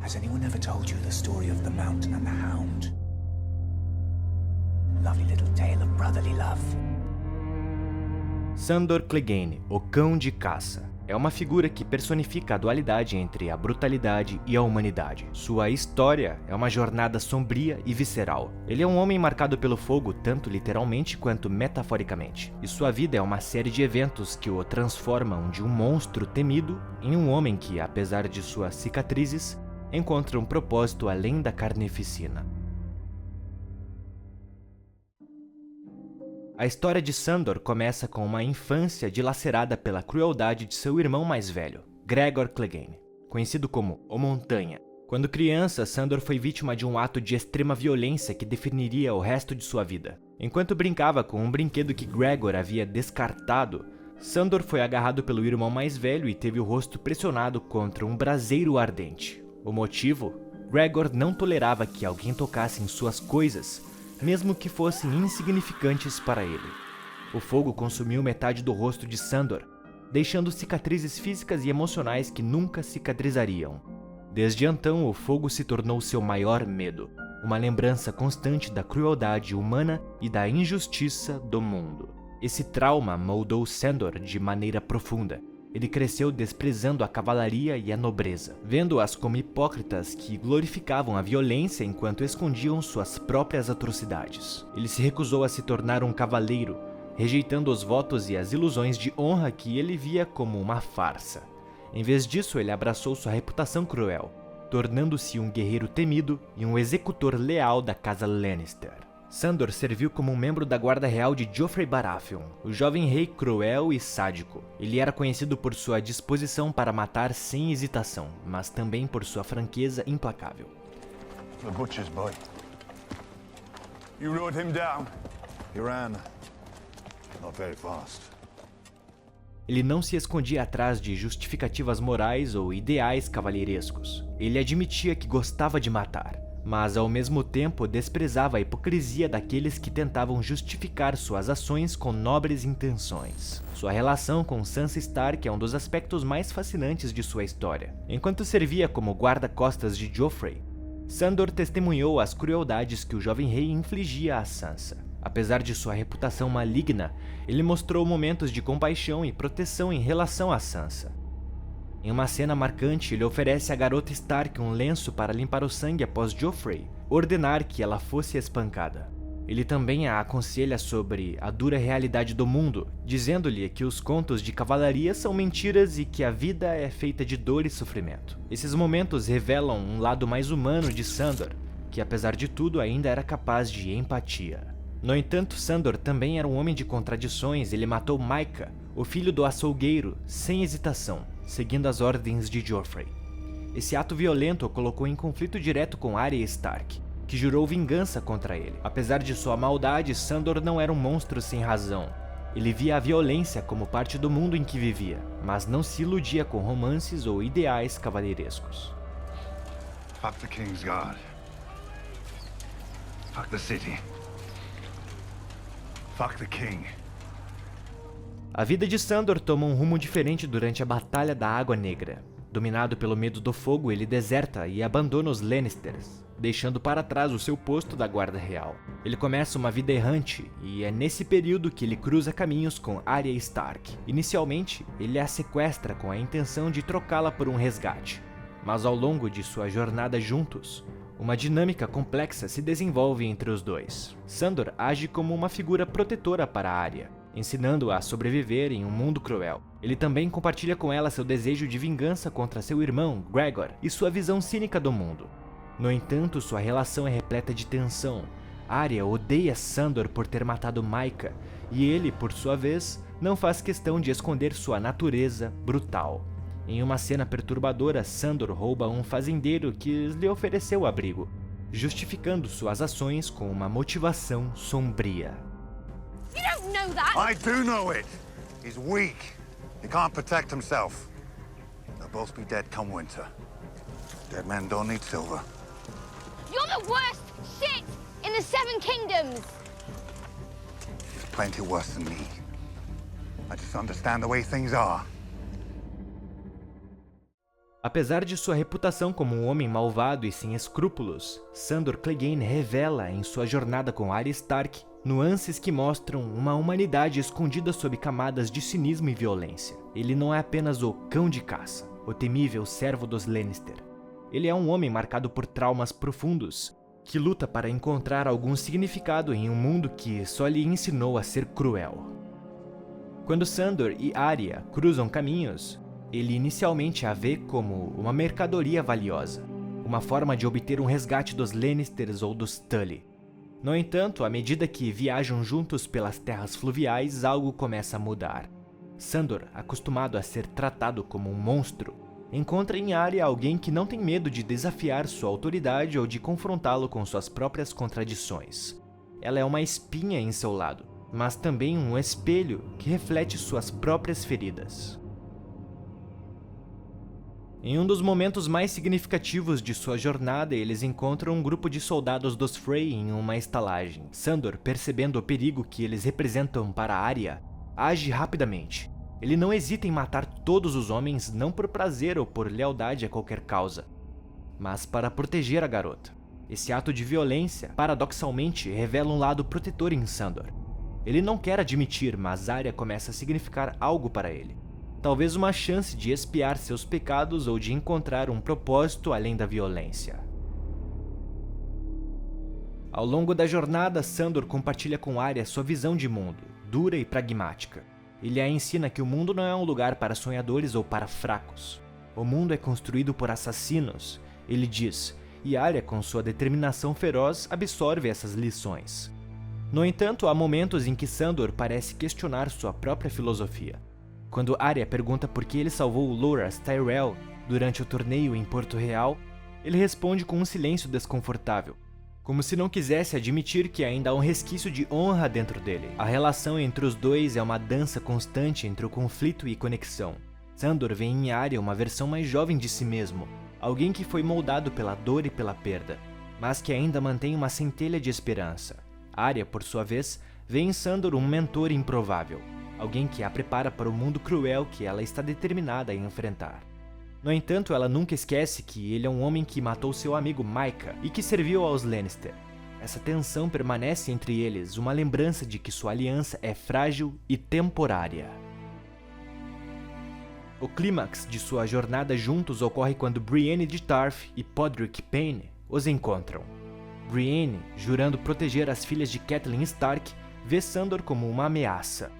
Has anyone ever told you the story of the Mountain and the Hound? Lovely little tale of brotherly love. Sandor Clegane, o Cão de Caça, é uma figura que personifica a dualidade entre a brutalidade e a humanidade. Sua história é uma jornada sombria e visceral. Ele é um homem marcado pelo fogo, tanto literalmente quanto metaforicamente. E sua vida é uma série de eventos que o transformam de um monstro temido em um homem que, apesar de suas cicatrizes, encontra um propósito além da carnificina. A história de Sandor começa com uma infância dilacerada pela crueldade de seu irmão mais velho, Gregor Clegane, conhecido como O Montanha. Quando criança, Sandor foi vítima de um ato de extrema violência que definiria o resto de sua vida. Enquanto brincava com um brinquedo que Gregor havia descartado, Sandor foi agarrado pelo irmão mais velho e teve o rosto pressionado contra um braseiro ardente. O motivo? Gregor não tolerava que alguém tocasse em suas coisas, mesmo que fossem insignificantes para ele. O fogo consumiu metade do rosto de Sandor, deixando cicatrizes físicas e emocionais que nunca cicatrizariam. Desde então, o fogo se tornou seu maior medo, uma lembrança constante da crueldade humana e da injustiça do mundo. Esse trauma moldou Sandor de maneira profunda. Ele cresceu desprezando a cavalaria e a nobreza, vendo-as como hipócritas que glorificavam a violência enquanto escondiam suas próprias atrocidades. Ele se recusou a se tornar um cavaleiro, rejeitando os votos e as ilusões de honra que ele via como uma farsa. Em vez disso, ele abraçou sua reputação cruel, tornando-se um guerreiro temido e um executor leal da casa Lannister. Sandor serviu como um membro da guarda real de Joffrey Baratheon, o jovem rei cruel e sádico. Ele era conhecido por sua disposição para matar sem hesitação, mas também por sua franqueza implacável. The butcher's boy. You rode him down. He ran. Not very fast. Ele não se escondia atrás de justificativas morais ou ideais cavalheirescos. Ele admitia que gostava de matar, mas ao mesmo tempo desprezava a hipocrisia daqueles que tentavam justificar suas ações com nobres intenções. Sua relação com Sansa Stark é um dos aspectos mais fascinantes de sua história. Enquanto servia como guarda-costas de Joffrey, Sandor testemunhou as crueldades que o jovem rei infligia a Sansa. Apesar de sua reputação maligna, ele mostrou momentos de compaixão e proteção em relação a Sansa. Em uma cena marcante, ele oferece à garota Stark um lenço para limpar o sangue após Joffrey ordenar que ela fosse espancada. Ele também a aconselha sobre a dura realidade do mundo, dizendo-lhe que os contos de cavalaria são mentiras e que a vida é feita de dor e sofrimento. Esses momentos revelam um lado mais humano de Sandor, que apesar de tudo ainda era capaz de empatia. No entanto, Sandor também era um homem de contradições. Ele matou Mycah, o filho do açougueiro, sem hesitação, seguindo as ordens de Joffrey. Esse ato violento o colocou em conflito direto com Arya Stark, que jurou vingança contra ele. Apesar de sua maldade, Sandor não era um monstro sem razão. Ele via a violência como parte do mundo em que vivia, mas não se iludia com romances ou ideais cavalheirescos. Fuck the King's Guard. Fuck the city. Fuck the King. A vida de Sandor toma um rumo diferente durante a Batalha da Água Negra. Dominado pelo medo do fogo, ele deserta e abandona os Lannisters, deixando para trás o seu posto da Guarda Real. Ele começa uma vida errante, e é nesse período que ele cruza caminhos com Arya Stark. Inicialmente, ele a sequestra com a intenção de trocá-la por um resgate, mas ao longo de sua jornada juntos, uma dinâmica complexa se desenvolve entre os dois. Sandor age como uma figura protetora para Arya, ensinando-a a sobreviver em um mundo cruel. Ele também compartilha com ela seu desejo de vingança contra seu irmão, Gregor, e sua visão cínica do mundo. No entanto, sua relação é repleta de tensão. Arya odeia Sandor por ter matado Mycah, e ele, por sua vez, não faz questão de esconder sua natureza brutal. Em uma cena perturbadora, Sandor rouba um fazendeiro que lhe ofereceu abrigo, justificando suas ações com uma motivação sombria. You don't know that! I do know it. He's weak. He can't protect himself. They'll both be dead come winter. Dead men don't need silver. You're the worst shit in the Seven Kingdoms! He's plenty worse than me. I just understand the way things are. Apesar de sua reputação como um homem malvado e sem escrúpulos, Sandor Clegane revela em sua jornada com Arya Stark nuances que mostram uma humanidade escondida sob camadas de cinismo e violência. Ele não é apenas o cão de caça, o temível servo dos Lannister. Ele é um homem marcado por traumas profundos, que luta para encontrar algum significado em um mundo que só lhe ensinou a ser cruel. Quando Sandor e Arya cruzam caminhos, ele inicialmente a vê como uma mercadoria valiosa, uma forma de obter um resgate dos Lannisters ou dos Tully. No entanto, à medida que viajam juntos pelas terras fluviais, algo começa a mudar. Sandor, acostumado a ser tratado como um monstro, encontra em Arya alguém que não tem medo de desafiar sua autoridade ou de confrontá-lo com suas próprias contradições. Ela é uma espinha em seu lado, mas também um espelho que reflete suas próprias feridas. Em um dos momentos mais significativos de sua jornada, eles encontram um grupo de soldados dos Frey em uma estalagem. Sandor, percebendo o perigo que eles representam para Arya, age rapidamente. Ele não hesita em matar todos os homens, não por prazer ou por lealdade a qualquer causa, mas para proteger a garota. Esse ato de violência, paradoxalmente, revela um lado protetor em Sandor. Ele não quer admitir, mas Arya começa a significar algo para ele. Talvez uma chance de expiar seus pecados ou de encontrar um propósito além da violência. Ao longo da jornada, Sandor compartilha com Arya sua visão de mundo, dura e pragmática. Ele a ensina que o mundo não é um lugar para sonhadores ou para fracos. O mundo é construído por assassinos, ele diz, e Arya, com sua determinação feroz, absorve essas lições. No entanto, há momentos em que Sandor parece questionar sua própria filosofia. Quando Arya pergunta por que ele salvou Loras Tyrell durante o torneio em Porto Real, ele responde com um silêncio desconfortável, como se não quisesse admitir que ainda há um resquício de honra dentro dele. A relação entre os dois é uma dança constante entre o conflito e conexão. Sandor vê em Arya uma versão mais jovem de si mesmo, alguém que foi moldado pela dor e pela perda, mas que ainda mantém uma centelha de esperança. Arya, por sua vez, vê em Sandor um mentor improvável, alguém que a prepara para o mundo cruel que ela está determinada a enfrentar. No entanto, ela nunca esquece que ele é um homem que matou seu amigo Mycah e que serviu aos Lannister. Essa tensão permanece entre eles, uma lembrança de que sua aliança é frágil e temporária. O clímax de sua jornada juntos ocorre quando Brienne de Tarth e Podrick Payne os encontram. Brienne, jurando proteger as filhas de Catelyn Stark, vê Sandor como uma ameaça.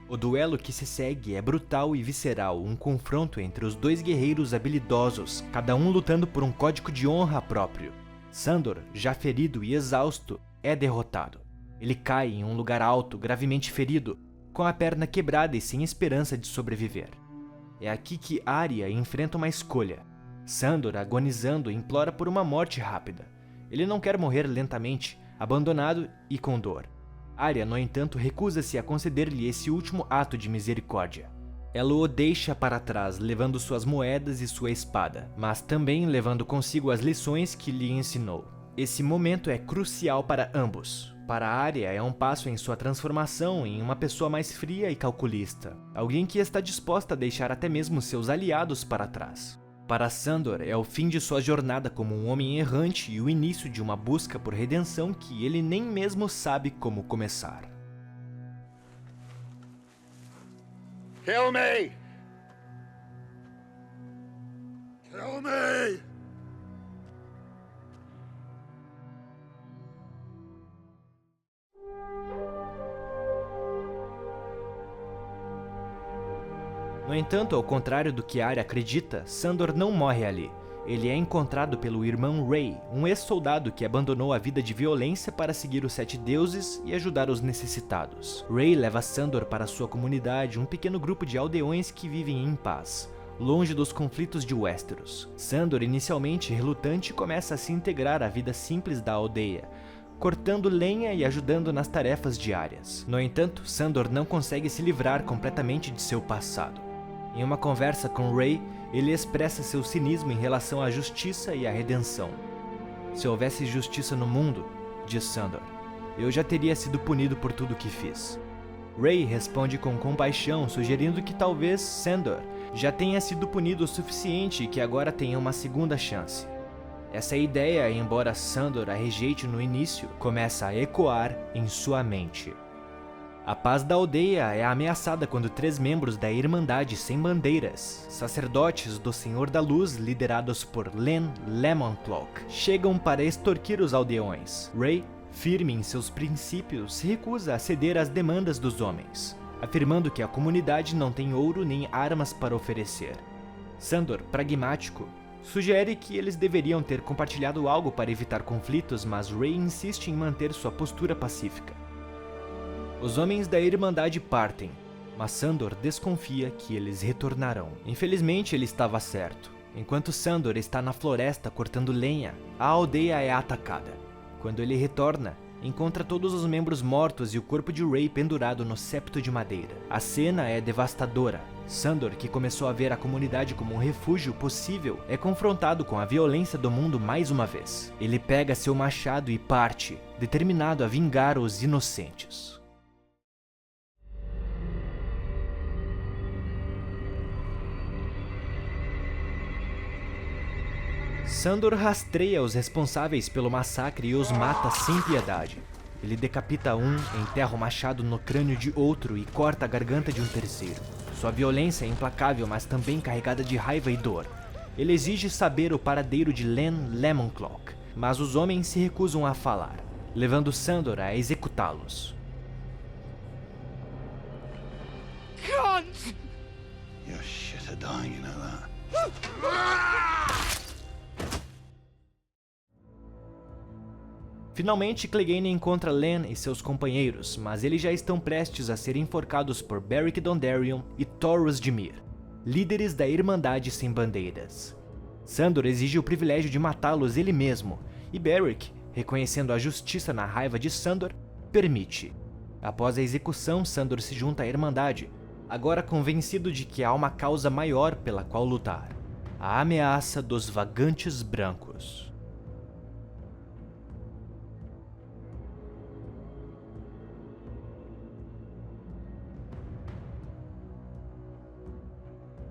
O duelo que se segue é brutal e visceral, um confronto entre os dois guerreiros habilidosos, cada um lutando por um código de honra próprio. Sandor, já ferido e exausto, é derrotado. Ele cai em um lugar alto, gravemente ferido, com a perna quebrada e sem esperança de sobreviver. É aqui que Arya enfrenta uma escolha. Sandor, agonizando, implora por uma morte rápida. Ele não quer morrer lentamente, abandonado e com dor. Arya, no entanto, recusa-se a conceder-lhe esse último ato de misericórdia. Ela o deixa para trás, levando suas moedas e sua espada, mas também levando consigo as lições que lhe ensinou. Esse momento é crucial para ambos. Para Arya, é um passo em sua transformação em uma pessoa mais fria e calculista, alguém que está disposta a deixar até mesmo seus aliados para trás. Para Sandor, é o fim de sua jornada como um homem errante e o início de uma busca por redenção que ele nem mesmo sabe como começar. Kill me! Kill me! No entanto, ao contrário do que Arya acredita, Sandor não morre ali. Ele é encontrado pelo irmão Ray, um ex-soldado que abandonou a vida de violência para seguir os 7 deuses e ajudar os necessitados. Ray leva Sandor para sua comunidade, um pequeno grupo de aldeões que vivem em paz, longe dos conflitos de Westeros. Sandor, inicialmente relutante, começa a se integrar à vida simples da aldeia, cortando lenha e ajudando nas tarefas diárias. No entanto, Sandor não consegue se livrar completamente de seu passado. Em uma conversa com Ray, ele expressa seu cinismo em relação à justiça e à redenção. Se houvesse justiça no mundo, diz Sandor, eu já teria sido punido por tudo o que fiz. Ray responde com compaixão, sugerindo que talvez Sandor já tenha sido punido o suficiente e que agora tenha uma segunda chance. Essa ideia, embora Sandor a rejeite no início, começa a ecoar em sua mente. A paz da aldeia é ameaçada quando 3 membros da Irmandade Sem Bandeiras, sacerdotes do Senhor da Luz liderados por Len Lemoncloak, chegam para extorquir os aldeões. Ray, firme em seus princípios, se recusa a ceder às demandas dos homens, afirmando que a comunidade não tem ouro nem armas para oferecer. Sandor, pragmático, sugere que eles deveriam ter compartilhado algo para evitar conflitos, mas Ray insiste em manter sua postura pacífica. Os homens da Irmandade partem, mas Sandor desconfia que eles retornarão. Infelizmente, ele estava certo. Enquanto Sandor está na floresta cortando lenha, a aldeia é atacada. Quando ele retorna, encontra todos os membros mortos e o corpo de Ray pendurado no septo de madeira. A cena é devastadora. Sandor, que começou a ver a comunidade como um refúgio possível, é confrontado com a violência do mundo mais uma vez. Ele pega seu machado e parte, determinado a vingar os inocentes. Sandor rastreia os responsáveis pelo massacre e os mata sem piedade. Ele decapita um, enterra o machado no crânio de outro e corta a garganta de um terceiro. Sua violência é implacável, mas também carregada de raiva e dor. Ele exige saber o paradeiro de Len Lemoncloak, mas os homens se recusam a falar, levando Sandor a executá-los. You're shit at dying, you know that. Finalmente, Clegane encontra Len e seus companheiros, mas eles já estão prestes a ser enforcados por Beric Dondarrion e Thoros de Myr, líderes da Irmandade Sem Bandeiras. Sandor exige o privilégio de matá-los ele mesmo, e Beric, reconhecendo a justiça na raiva de Sandor, permite. Após a execução, Sandor se junta à Irmandade, agora convencido de que há uma causa maior pela qual lutar: a ameaça dos Vagantes Brancos.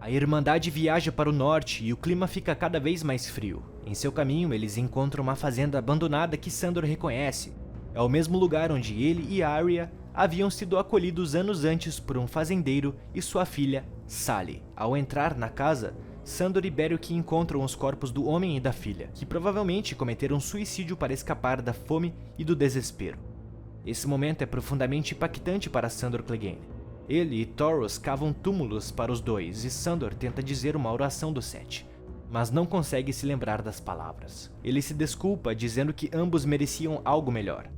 A Irmandade viaja para o norte e o clima fica cada vez mais frio. Em seu caminho, eles encontram uma fazenda abandonada que Sandor reconhece. É o mesmo lugar onde ele e Arya haviam sido acolhidos anos antes por um fazendeiro e sua filha, Sally. Ao entrar na casa, Sandor e Beric encontram os corpos do homem e da filha, que provavelmente cometeram suicídio para escapar da fome e do desespero. Esse momento é profundamente impactante para Sandor Clegane. Ele e Thoros cavam túmulos para os dois e Sandor tenta dizer uma oração do Sete, mas não consegue se lembrar das palavras. Ele se desculpa dizendo que ambos mereciam algo melhor.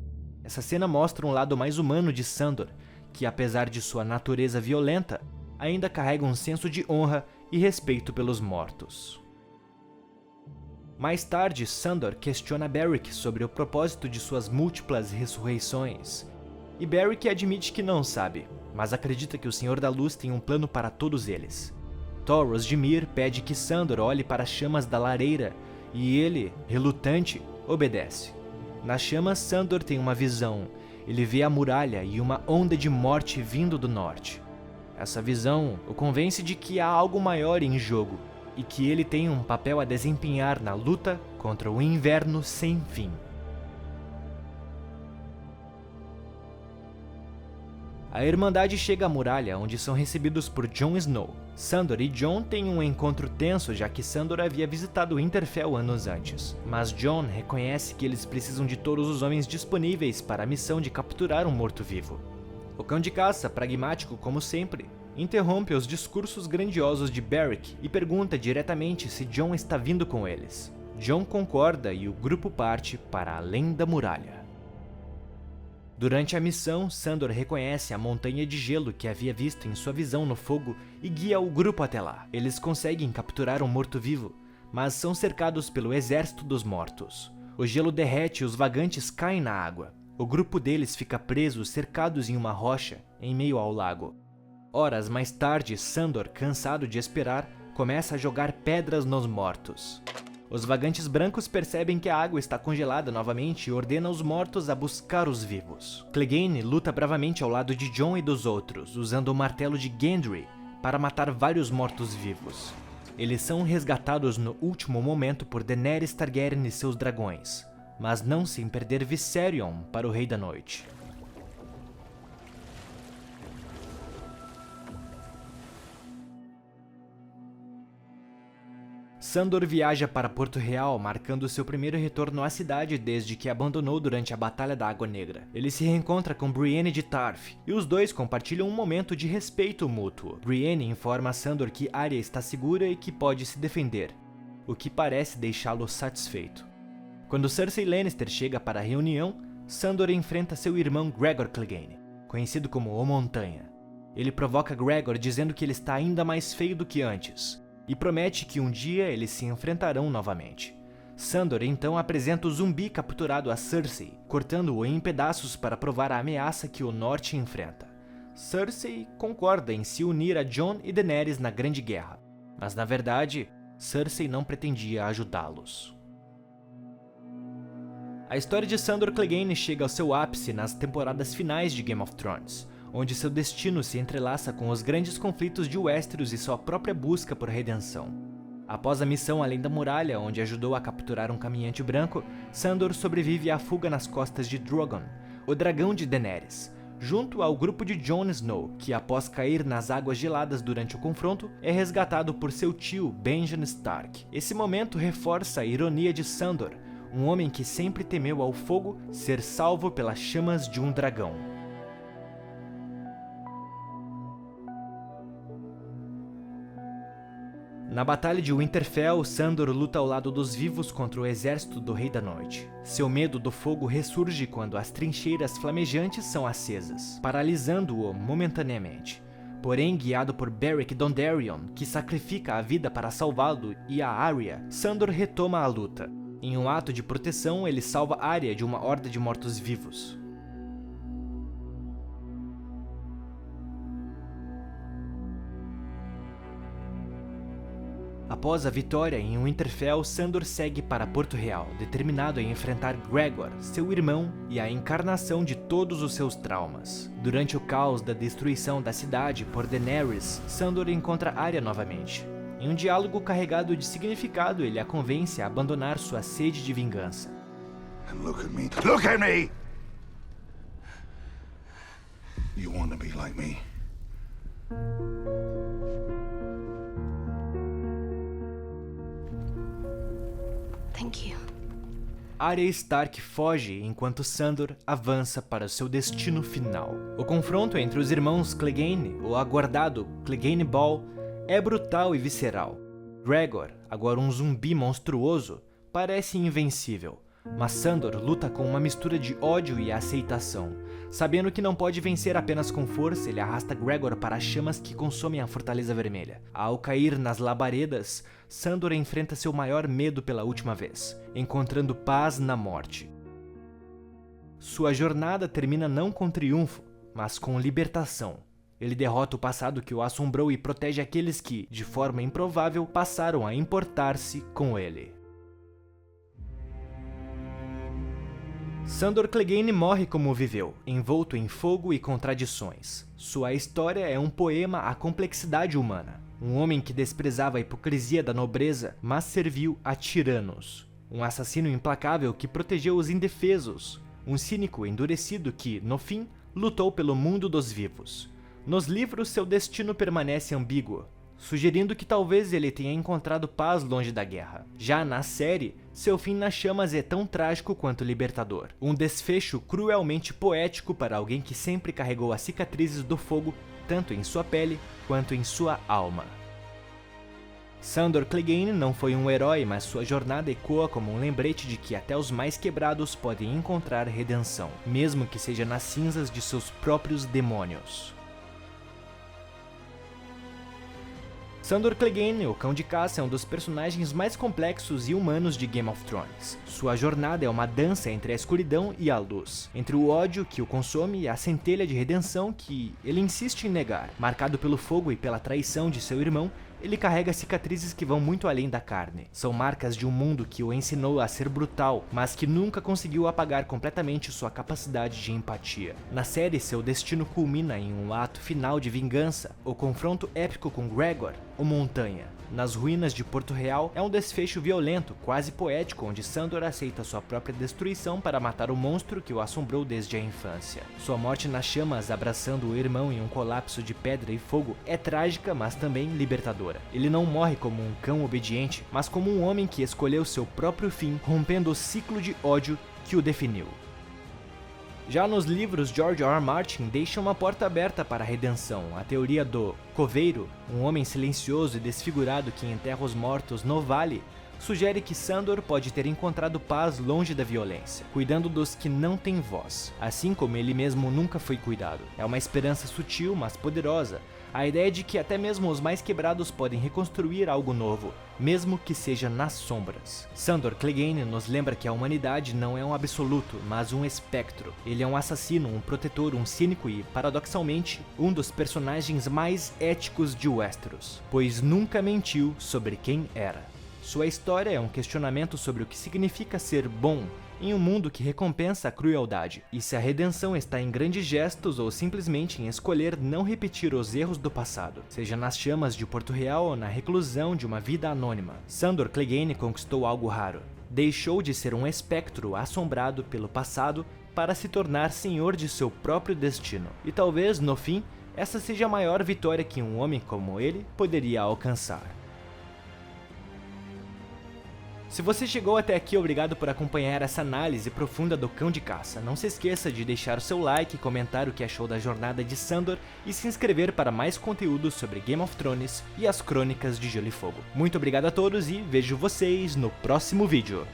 Essa cena mostra um lado mais humano de Sandor, que apesar de sua natureza violenta, ainda carrega um senso de honra e respeito pelos mortos. Mais tarde, Sandor questiona Beric sobre o propósito de suas múltiplas ressurreições, e Beric admite que não sabe, mas acredita que o Senhor da Luz tem um plano para todos eles. Thoros de Myr pede que Sandor olhe para as chamas da lareira, e ele, relutante, obedece. Nas chamas, Sandor tem uma visão. Ele vê a muralha e uma onda de morte vindo do norte. Essa visão o convence de que há algo maior em jogo, e que ele tem um papel a desempenhar na luta contra o inverno sem fim. A Irmandade chega à muralha, onde são recebidos por Jon Snow. Sandor e Jon têm um encontro tenso, já que Sandor havia visitado Winterfell anos antes. Mas Jon reconhece que eles precisam de todos os homens disponíveis para a missão de capturar um morto-vivo. O cão de caça, pragmático como sempre, interrompe os discursos grandiosos de Beric e pergunta diretamente se Jon está vindo com eles. Jon concorda e o grupo parte para além da muralha. Durante a missão, Sandor reconhece a montanha de gelo que havia visto em sua visão no fogo e guia o grupo até lá. Eles conseguem capturar um morto-vivo, mas são cercados pelo exército dos mortos. O gelo derrete e os vagantes caem na água. O grupo deles fica preso, cercados em uma rocha, em meio ao lago. Horas mais tarde, Sandor, cansado de esperar, começa a jogar pedras nos mortos. Os Vagantes Brancos percebem que a água está congelada novamente e ordena os mortos a buscar os vivos. Clegane luta bravamente ao lado de Jon e dos outros, usando o martelo de Gendry para matar vários mortos-vivos. Eles são resgatados no último momento por Daenerys Targaryen e seus dragões, mas não sem perder Viserion para o Rei da Noite. Sandor viaja para Porto Real, marcando seu primeiro retorno à cidade desde que abandonou durante a Batalha da Água Negra. Ele se reencontra com Brienne de Tarth, e os dois compartilham um momento de respeito mútuo. Brienne informa a Sandor que Arya está segura e que pode se defender, o que parece deixá-lo satisfeito. Quando Cersei Lannister chega para a reunião, Sandor enfrenta seu irmão Gregor Clegane, conhecido como O Montanha. Ele provoca Gregor dizendo que ele está ainda mais feio do que antes, e promete que um dia eles se enfrentarão novamente. Sandor então apresenta o zumbi capturado a Cersei, cortando-o em pedaços para provar a ameaça que o Norte enfrenta. Cersei concorda em se unir a Jon e Daenerys na Grande Guerra, mas na verdade, Cersei não pretendia ajudá-los. A história de Sandor Clegane chega ao seu ápice nas temporadas finais de Game of Thrones, onde seu destino se entrelaça com os grandes conflitos de Westeros e sua própria busca por redenção. Após a missão Além da Muralha, onde ajudou a capturar um caminhante branco, Sandor sobrevive à fuga nas costas de Drogon, o dragão de Daenerys, junto ao grupo de Jon Snow, que após cair nas águas geladas durante o confronto, é resgatado por seu tio Benjen Stark. Esse momento reforça a ironia de Sandor, um homem que sempre temeu ao fogo, ser salvo pelas chamas de um dragão. Na Batalha de Winterfell, Sandor luta ao lado dos vivos contra o exército do Rei da Noite. Seu medo do fogo ressurge quando as trincheiras flamejantes são acesas, paralisando-o momentaneamente. Porém, guiado por Beric Dondarrion, que sacrifica a vida para salvá-lo, e a Arya, Sandor retoma a luta. Em um ato de proteção, ele salva Arya de uma horda de mortos-vivos. Após a vitória em Winterfell, Sandor segue para Porto Real, determinado a enfrentar Gregor, seu irmão, e a encarnação de todos os seus traumas. Durante o caos da destruição da cidade por Daenerys, Sandor encontra Arya novamente. Em um diálogo carregado de significado, ele a convence a abandonar sua sede de vingança. And look at me. Look at me! You want to be like me? Thank you. Arya Stark foge enquanto Sandor avança para seu destino final. O confronto entre os irmãos Clegane, o aguardado Clegane Ball, é brutal e visceral. Gregor, agora um zumbi monstruoso, parece invencível, mas Sandor luta com uma mistura de ódio e aceitação. Sabendo que não pode vencer apenas com força, ele arrasta Gregor para as chamas que consomem a Fortaleza Vermelha. Ao cair nas labaredas, Sandor enfrenta seu maior medo pela última vez, encontrando paz na morte. Sua jornada termina não com triunfo, mas com libertação. Ele derrota o passado que o assombrou e protege aqueles que, de forma improvável, passaram a importar-se com ele. Sandor Clegane morre como viveu, envolto em fogo e contradições. Sua história é um poema à complexidade humana. Um homem que desprezava a hipocrisia da nobreza, mas serviu a tiranos. Um assassino implacável que protegeu os indefesos. Um cínico endurecido que, no fim, lutou pelo mundo dos vivos. Nos livros, seu destino permanece ambíguo, sugerindo que talvez ele tenha encontrado paz longe da guerra. Já na série, seu fim nas chamas é tão trágico quanto libertador. Um desfecho cruelmente poético para alguém que sempre carregou as cicatrizes do fogo, tanto em sua pele quanto em sua alma. Sandor Clegane não foi um herói, mas sua jornada ecoa como um lembrete de que até os mais quebrados podem encontrar redenção, mesmo que seja nas cinzas de seus próprios demônios. Sandor Clegane, o Cão de Caça, é um dos personagens mais complexos e humanos de Game of Thrones. Sua jornada é uma dança entre a escuridão e a luz, entre o ódio que o consome e a centelha de redenção que ele insiste em negar. Marcado pelo fogo e pela traição de seu irmão, ele carrega cicatrizes que vão muito além da carne. São marcas de um mundo que o ensinou a ser brutal, mas que nunca conseguiu apagar completamente sua capacidade de empatia. Na série, seu destino culmina em um ato final de vingança, o confronto épico com Gregor, o Montanha. Nas ruínas de Porto Real é um desfecho violento, quase poético, onde Sandor aceita sua própria destruição para matar o monstro que o assombrou desde a infância. Sua morte nas chamas, abraçando o irmão em um colapso de pedra e fogo, é trágica, mas também libertadora. Ele não morre como um cão obediente, mas como um homem que escolheu seu próprio fim, rompendo o ciclo de ódio que o definiu. Já nos livros, George R. R. Martin deixa uma porta aberta para a redenção. A teoria do coveiro, um homem silencioso e desfigurado que enterra os mortos no vale, sugere que Sandor pode ter encontrado paz longe da violência, cuidando dos que não têm voz, assim como ele mesmo nunca foi cuidado. É uma esperança sutil, mas poderosa, a ideia de que até mesmo os mais quebrados podem reconstruir algo novo, mesmo que seja nas sombras. Sandor Clegane nos lembra que a humanidade não é um absoluto, mas um espectro. Ele é um assassino, um protetor, um cínico e, paradoxalmente, um dos personagens mais éticos de Westeros, pois nunca mentiu sobre quem era. Sua história é um questionamento sobre o que significa ser bom em um mundo que recompensa a crueldade, e se a redenção está em grandes gestos ou simplesmente em escolher não repetir os erros do passado, seja nas chamas de Porto Real ou na reclusão de uma vida anônima. Sandor Clegane conquistou algo raro. Deixou de ser um espectro assombrado pelo passado para se tornar senhor de seu próprio destino. E talvez, no fim, essa seja a maior vitória que um homem como ele poderia alcançar. Se você chegou até aqui, obrigado por acompanhar essa análise profunda do Cão de Caça. Não se esqueça de deixar o seu like, comentar o que achou da jornada de Sandor e se inscrever para mais conteúdo sobre Game of Thrones e as Crônicas de Gelo e Fogo. Muito obrigado a todos e vejo vocês no próximo vídeo.